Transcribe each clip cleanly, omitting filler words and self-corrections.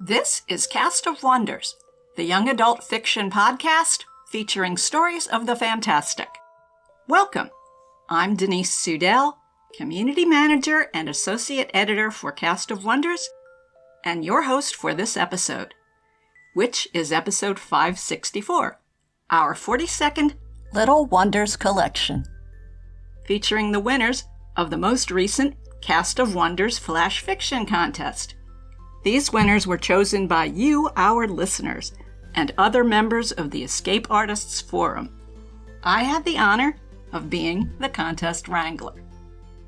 This is Cast of Wonders, the young adult fiction podcast featuring stories of the fantastic. Welcome. I'm Denise Sudell, Community Manager and Associate Editor for Cast of Wonders, and your host for this episode, which is episode 564, our 42nd Little Wonders collection, featuring the winners of the most recent Cast of Wonders Flash Fiction Contest. These winners were chosen by you, our listeners, and other members of the Escape Artists Forum. I had the honor of being the contest wrangler.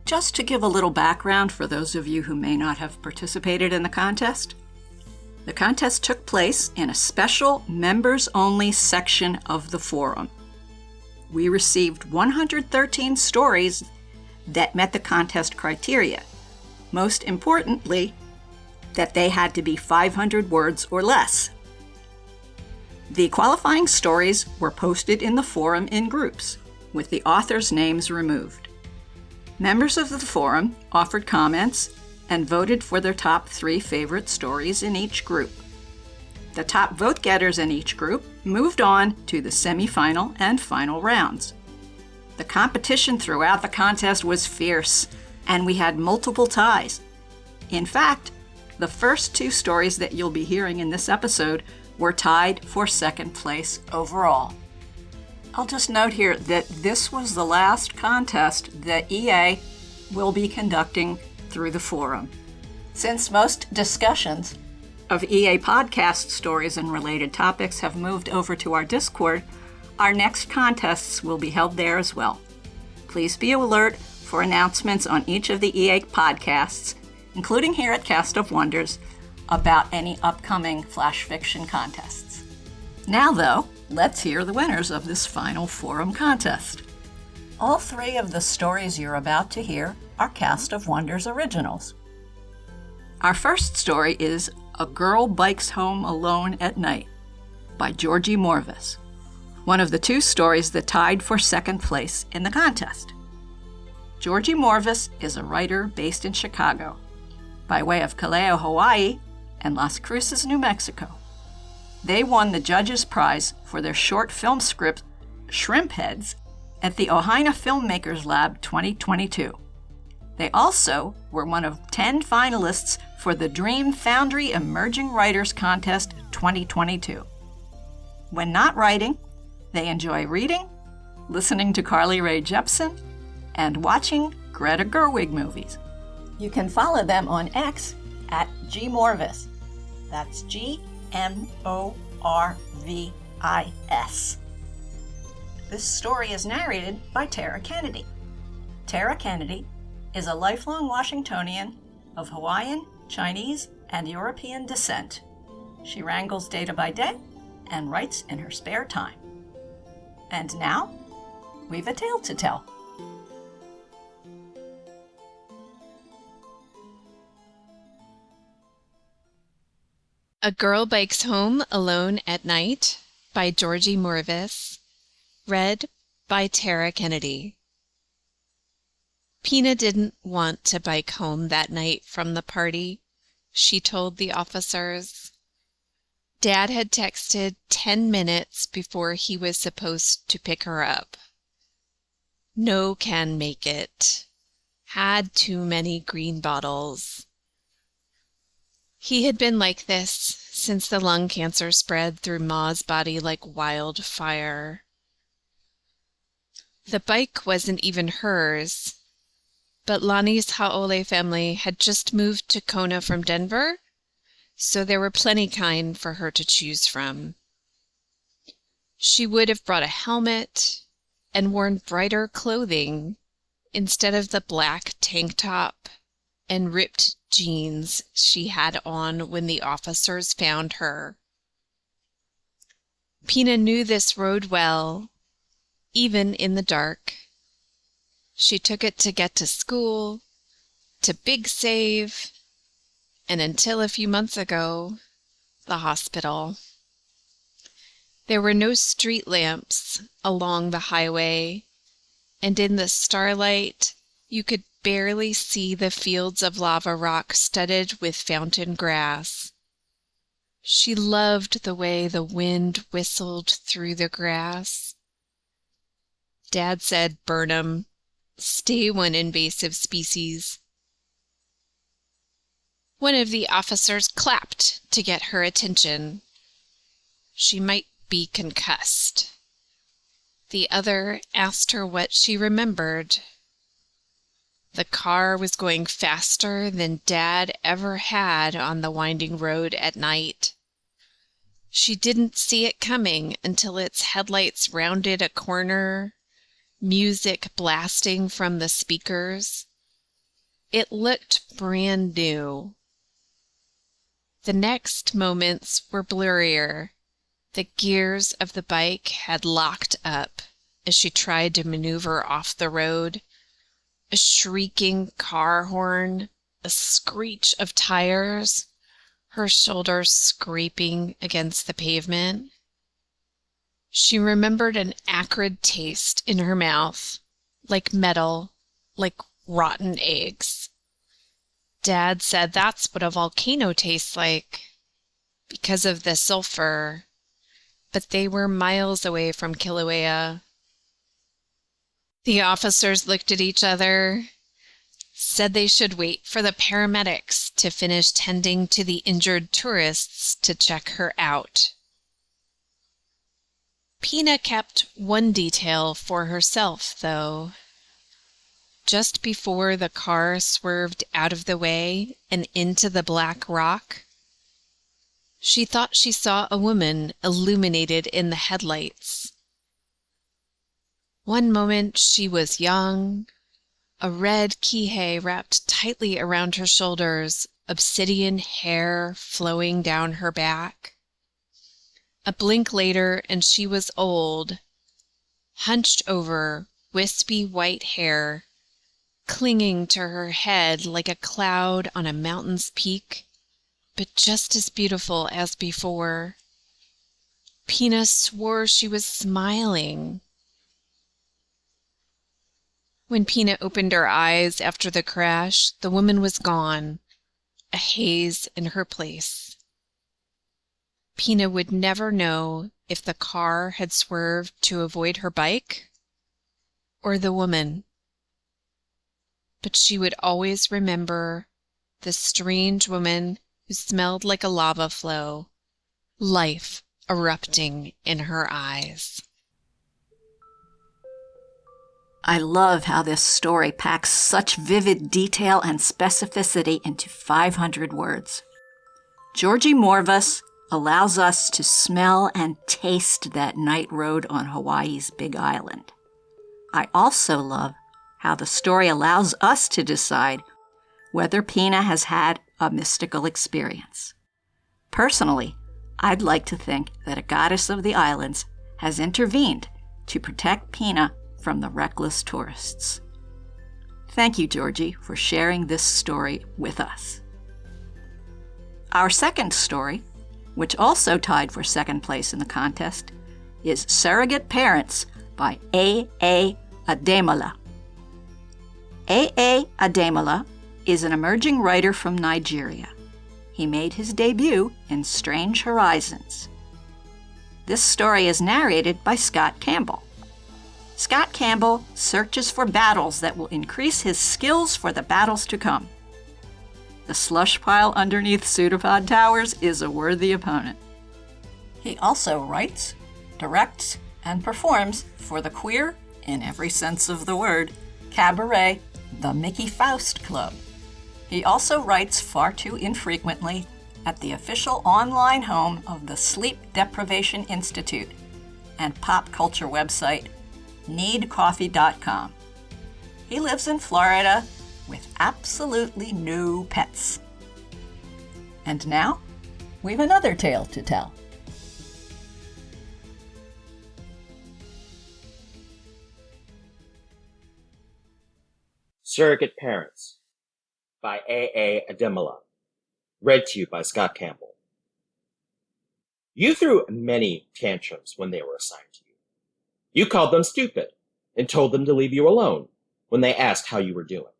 Just to give a little background for those of you who may not have participated in the contest took place in a special members-only section of the forum. We received 113 stories that met the contest criteria. Most importantly, that they had to be 500 words or less. The qualifying stories were posted in the forum in groups, with the authors' names removed. Members of the forum offered comments and voted for their top 3 favorite stories in each group. The top vote getters in each group moved on to the semifinal and final rounds. The competition throughout the contest was fierce, and we had multiple ties. In fact, the first 2 stories that you'll be hearing in this episode were tied for second place overall. I'll just note here that this was the last contest that EA will be conducting through the forum. Since most discussions of EA podcast stories and related topics have moved over to our Discord, our next contests will be held there as well. Please be alert for announcements on each of the EA podcasts, including here at Cast of Wonders, about any upcoming Flash Fiction contests. Now, though, let's hear the winners of this final forum contest. All 3 of the stories you're about to hear are Cast of Wonders originals. Our first story is A Girl Bikes Home Alone at Night by Georgie Morvis, one of the 2 stories that tied for second place in the contest. Georgie Morvis is a writer based in Chicago, by way of Kaleo, Hawaii, and Las Cruces, New Mexico. They won the Judges Prize for their short film script, Shrimp Heads, at the Ojina Filmmakers Lab 2022. They also were one of 10 finalists for the Dream Foundry Emerging Writers Contest 2022. When not writing, they enjoy reading, listening to Carly Rae Jepsen, and watching Greta Gerwig movies. You can follow them on X at gmorvis. That's G-M-O-R-V-I-S. This story is narrated by Tara Kennedy. Tara Kennedy is a lifelong Washingtonian of Hawaiian, Chinese, and European descent. She wrangles data by day and writes in her spare time. And now, we've a tale to tell. A Girl Bikes Home Alone at Night by Georgie Morvis. Read by Tara Kennedy. Pina didn't want to bike home that night from the party, she told the officers. Dad had texted 10 minutes before he was supposed to pick her up. No can make it. Had too many green bottles. He had been like this since the lung cancer spread through Ma's body like wildfire. The bike wasn't even hers, but Lonnie's Ha'ole family had just moved to Kona from Denver, so there were plenty kind for her to choose from. She would have brought a helmet and worn brighter clothing instead of the black tank top and ripped jeans she had on when the officers found her. Pina knew this road well, even in the dark. She took it to get to school, to Big Save, and until a few months ago, the hospital. There were no street lamps along the highway, and in the starlight, you could barely see the fields of lava rock studded with fountain grass. She loved the way the wind whistled through the grass. Dad said, "Burn 'em. Stay one invasive species." One of the officers clapped to get her attention. She might be concussed. The other asked her what she remembered. The car was going faster than Dad ever had on the winding road at night. She didn't see it coming until its headlights rounded a corner, music blasting from the speakers. It looked brand new. The next moments were blurrier. The gears of the bike had locked up as she tried to maneuver off the road. A shrieking car horn, a screech of tires, her shoulders scraping against the pavement. She remembered an acrid taste in her mouth, like metal, like rotten eggs. Dad said that's what a volcano tastes like, because of the sulfur, but they were miles away from Kilauea. The officers looked at each other, said they should wait for the paramedics to finish tending to the injured tourists to check her out. Pina kept one detail for herself, though. Just before the car swerved out of the way and into the black rock, she thought she saw a woman illuminated in the headlights. One moment she was young, a red kihei wrapped tightly around her shoulders, obsidian hair flowing down her back. A blink later and she was old, hunched over, wispy white hair, clinging to her head like a cloud on a mountain's peak, but just as beautiful as before. Pina swore she was smiling. When Pina opened her eyes after the crash, the woman was gone, a haze in her place. Pina would never know if the car had swerved to avoid her bike or the woman. But she would always remember the strange woman who smelled like a lava flow, life erupting in her eyes. I love how this story packs such vivid detail and specificity into 500 words. Georgie Morvis allows us to smell and taste that night road on Hawaii's Big Island. I also love how the story allows us to decide whether Pina has had a mystical experience. Personally, I'd like to think that a goddess of the islands has intervened to protect Pina from the reckless tourists. Thank you, Georgie, for sharing this story with us. Our second story, which also tied for second place in the contest, is Surrogate Parents by A.A. Ademola. A.A. Ademola is an emerging writer from Nigeria. He made his debut in Strange Horizons. This story is narrated by Scott Campbell. Scott Campbell searches for battles that will increase his skills for the battles to come. The slush pile underneath pseudopod towers is a worthy opponent. He also writes, directs, and performs for the queer, in every sense of the word, cabaret, the Mickey Faust Club. He also writes far too infrequently at the official online home of the Sleep Deprivation Institute and pop culture website needcoffee.com. He lives in Florida with absolutely no pets. And now, we've another tale to tell. Surrogate Parents by A.A. Ademola. Read to you by Scott Campbell. You threw many tantrums when they were assigned to you. You called them stupid and told them to leave you alone when they asked how you were doing.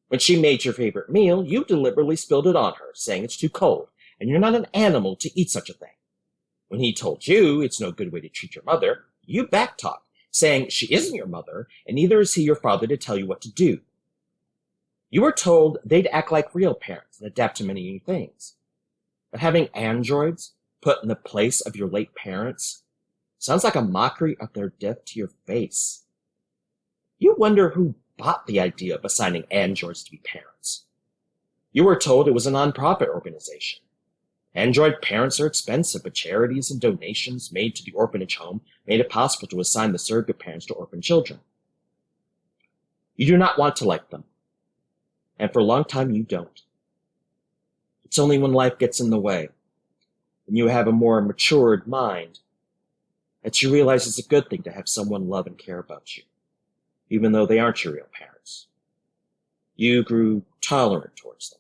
When she made your favorite meal, you deliberately spilled it on her, saying it's too cold and you're not an animal to eat such a thing. When he told you it's no good way to treat your mother, you backtalked, saying she isn't your mother, and neither is he your father to tell you what to do. You were told they'd act like real parents and adapt to many new things. But having androids put in the place of your late parents sounds like a mockery of their death to your face. You wonder who bought the idea of assigning androids to be parents. You were told it was a nonprofit organization. Android parents are expensive, but charities and donations made to the orphanage home made it possible to assign the surrogate parents to orphan children. You do not want to like them, and for a long time you don't. It's only when life gets in the way, and you have a more matured mind, that you realize it's a good thing to have someone love and care about you, even though they aren't your real parents. You grew tolerant towards them.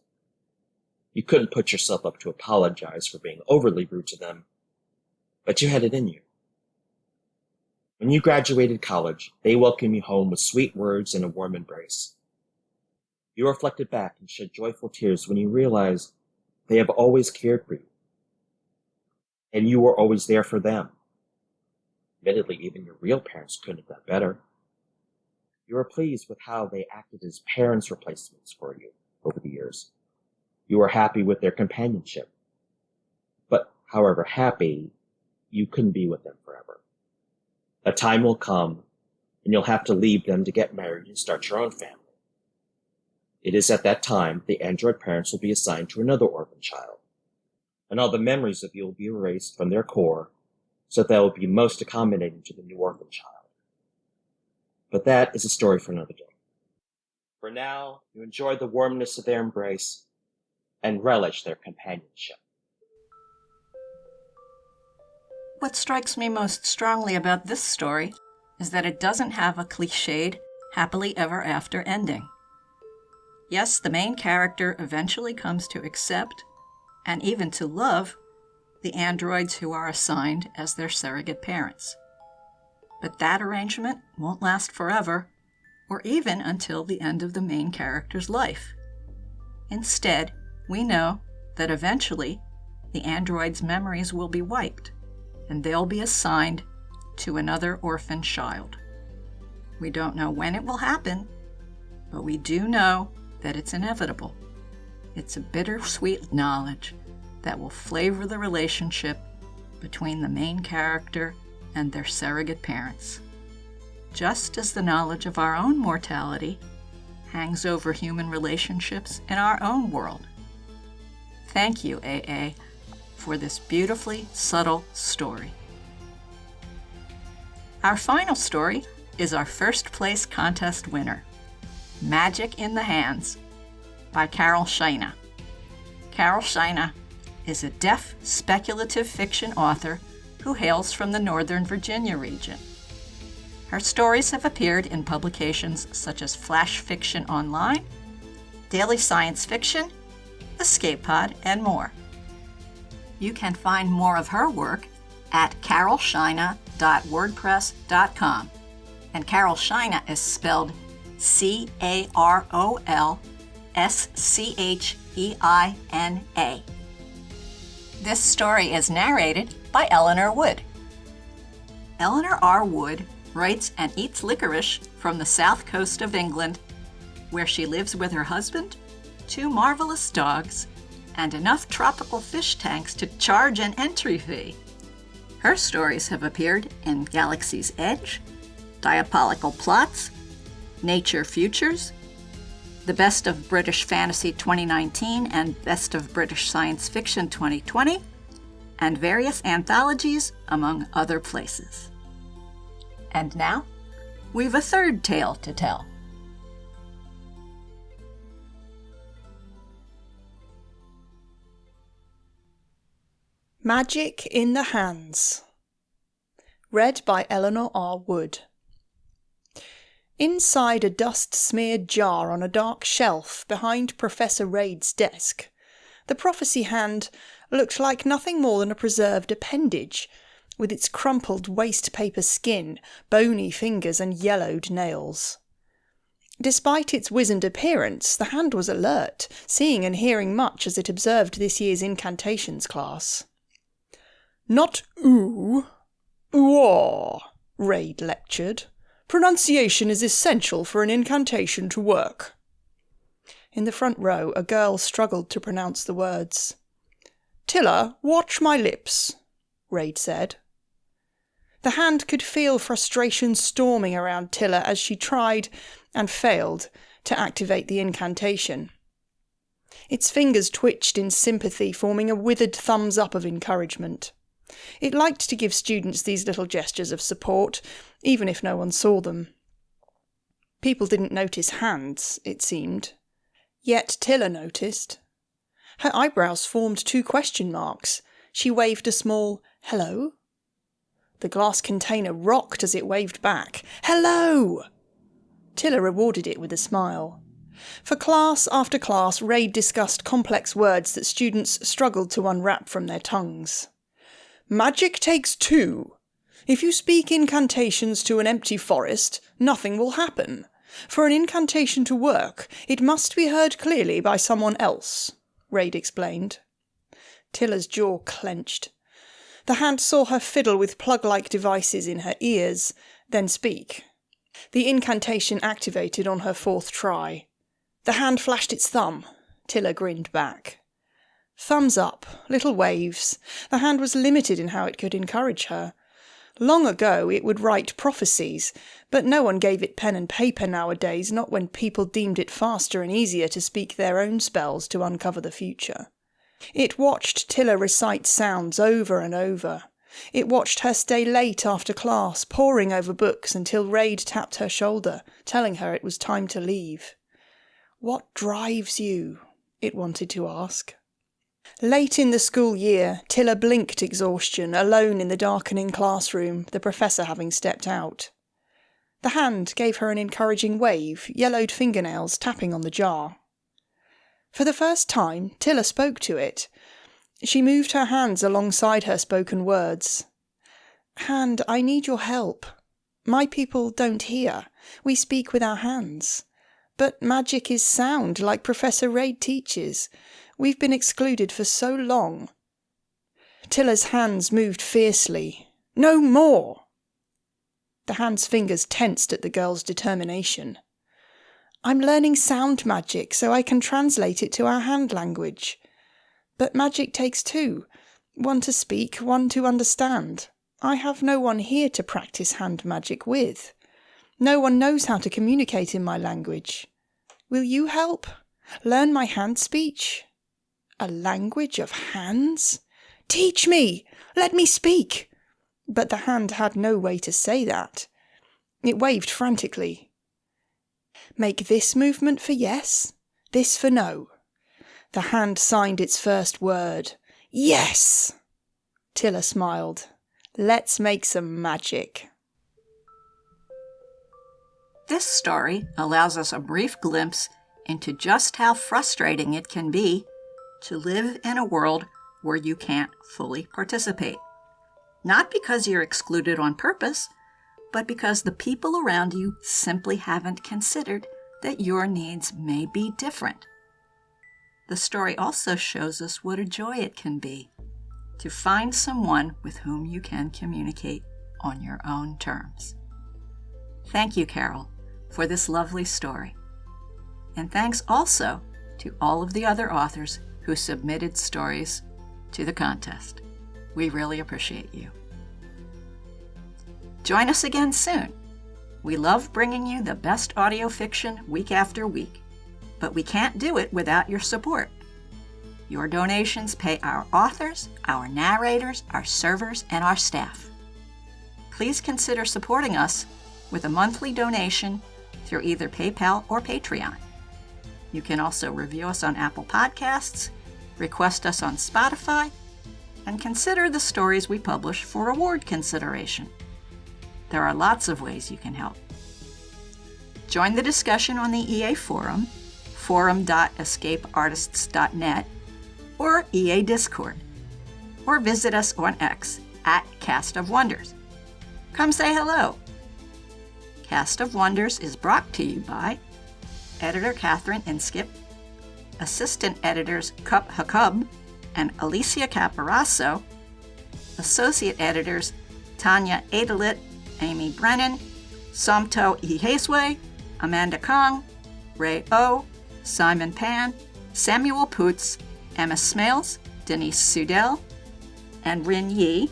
You couldn't put yourself up to apologize for being overly rude to them, but you had it in you. When you graduated college, they welcomed you home with sweet words and a warm embrace. You reflected back and shed joyful tears when you realized they have always cared for you, and you were always there for them. Admittedly, even your real parents couldn't have done better. You were pleased with how they acted as parents' replacements for you over the years. You were happy with their companionship. But however happy, you couldn't be with them forever. A time will come, and you'll have to leave them to get married and start your own family. It is at that time the android parents will be assigned to another orphan child, and all the memories of you will be erased from their core so that they will be most accommodating to the new orphan child. But that is a story for another day. For now, you enjoy the warmness of their embrace and relish their companionship. What strikes me most strongly about this story is that it doesn't have a cliched, happily ever after ending. Yes, the main character eventually comes to accept, and even to love, the androids who are assigned as their surrogate parents. But that arrangement won't last forever, or even until the end of the main character's life. Instead, we know that eventually the android's memories will be wiped, and they'll be assigned to another orphan child. We don't know when it will happen, but we do know that it's inevitable. It's a bittersweet knowledge that will flavor the relationship between the main character and their surrogate parents, just as the knowledge of our own mortality hangs over human relationships in our own world. Thank you, AA, for this beautifully subtle story. Our final story is our first place contest winner, Magic in the Hands, by Carol China. Carol China is a deaf speculative fiction author who hails from the Northern Virginia region. Her stories have appeared in publications such as Flash Fiction Online, Daily Science Fiction, Escape Pod, and more. You can find more of her work at carolchina.wordpress.com. And Carol China is spelled CarolScheina. This story is narrated by Eleanor Wood. Eleanor R. Wood writes and eats licorice from the south coast of England, where she lives with her husband, 2 marvelous dogs, and enough tropical fish tanks to charge an entry fee. Her stories have appeared in Galaxy's Edge, Diabolical Plots, Nature Futures, the Best of British Fantasy 2019 and Best of British Science Fiction 2020, and various anthologies, among other places. And now, we've a third tale to tell. Magic in the Hands. Read by Eleanor R. Wood. Inside a dust-smeared jar on a dark shelf behind Professor Raid's desk, the prophecy hand looked like nothing more than a preserved appendage, with its crumpled waste paper skin, bony fingers and yellowed nails. Despite its wizened appearance, the hand was alert, seeing and hearing much as it observed this year's incantations class. "Not oo, ooh," Raid lectured. "Pronunciation is essential for an incantation to work." In the front row, a girl struggled to pronounce the words. "Tilla, watch my lips," Raid said. The hand could feel frustration storming around Tilla as she tried, and failed, to activate the incantation. Its fingers twitched in sympathy, forming a withered thumbs up of encouragement. It liked to give students these little gestures of support, even if no one saw them. People didn't notice hands, it seemed. Yet Tilla noticed. Her eyebrows formed 2 question marks. She waved a small hello. The glass container rocked as it waved back. Hello! Tilla rewarded it with a smile. For class after class, Raid discussed complex words that students struggled to unwrap from their tongues. Magic takes 2. If you speak incantations to an empty forest, nothing will happen. For an incantation to work, it must be heard clearly by someone else, Raid explained. Tilla's jaw clenched. The hand saw her fiddle with plug-like devices in her ears, then speak. The incantation activated on her 4th try. The hand flashed its thumb. Tilla grinned back. Thumbs up, little waves. The hand was limited in how it could encourage her. Long ago it would write prophecies, but no one gave it pen and paper nowadays, not when people deemed it faster and easier to speak their own spells to uncover the future. It watched Tilla recite sounds over and over. It watched her stay late after class, poring over books until Raid tapped her shoulder, telling her it was time to leave. What drives you? It wanted to ask. Late in the school year, Tilla blinked exhaustion, alone in the darkening classroom, the professor having stepped out. The hand gave her an encouraging wave, yellowed fingernails tapping on the jar. For the first time, Tilla spoke to it. She moved her hands alongside her spoken words. Hand, I need your help. My people don't hear. We speak with our hands. But magic is sound, like Professor Raid teaches. We've been excluded for so long. Tilla's hands moved fiercely. No more! The hand's fingers tensed at the girl's determination. I'm learning sound magic so I can translate it to our hand language. But magic takes 2. One to speak, one to understand. I have no one here to practice hand magic with. No one knows how to communicate in my language. Will you help? Learn my hand speech? A language of hands? Teach me! Let me speak! But the hand had no way to say that. It waved frantically. Make this movement for yes, this for no. The hand signed its first word. Yes! Tilla smiled. Let's make some magic. This story allows us a brief glimpse into just how frustrating it can be to live in a world where you can't fully participate. Not because you're excluded on purpose, but because the people around you simply haven't considered that your needs may be different. The story also shows us what a joy it can be to find someone with whom you can communicate on your own terms. Thank you, Carol, for this lovely story. And thanks also to all of the other authors who submitted stories to the contest. We really appreciate you. Join us again soon. We love bringing you the best audio fiction week after week, but we can't do it without your support. Your donations pay our authors, our narrators, our servers, and our staff. Please consider supporting us with a monthly donation through either PayPal or Patreon. You can also review us on Apple Podcasts, request us on Spotify, and consider the stories we publish for award consideration. There are lots of ways you can help. Join the discussion on the EA Forum, forum.escapeartists.net, or EA Discord, or visit us on X at Cast of Wonders. Come say hello. Cast of Wonders is brought to you by editor Catherine Inskip, assistant editors Cup Hakub and Alicia Caparasso, associate editors Tanya Adelit, Amy Brennan, Somto Iheswe, Amanda Kong, Ray O, Simon Pan, Samuel Poots, Emma Smales, Denise Sudell, and Rin Yi,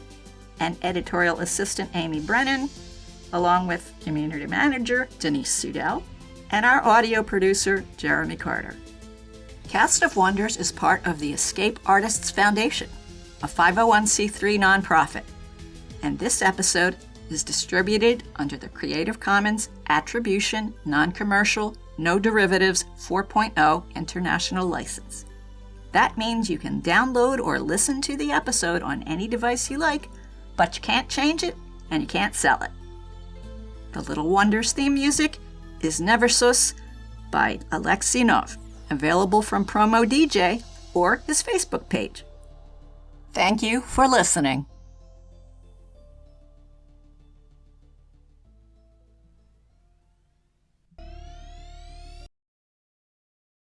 and editorial assistant Amy Brennan, along with community manager Denise Sudell, and our audio producer Jeremy Carter. Cast of Wonders is part of the Escape Artists Foundation, a 501c3 nonprofit, and this episode is distributed under the Creative Commons Attribution, Non-Commercial, No Derivatives 4.0 International License. That means you can download or listen to the episode on any device you like, but you can't change it and you can't sell it. The Little Wonders theme music is Never Sus by Alexinov, available from Promo DJ or his Facebook page. Thank you for listening.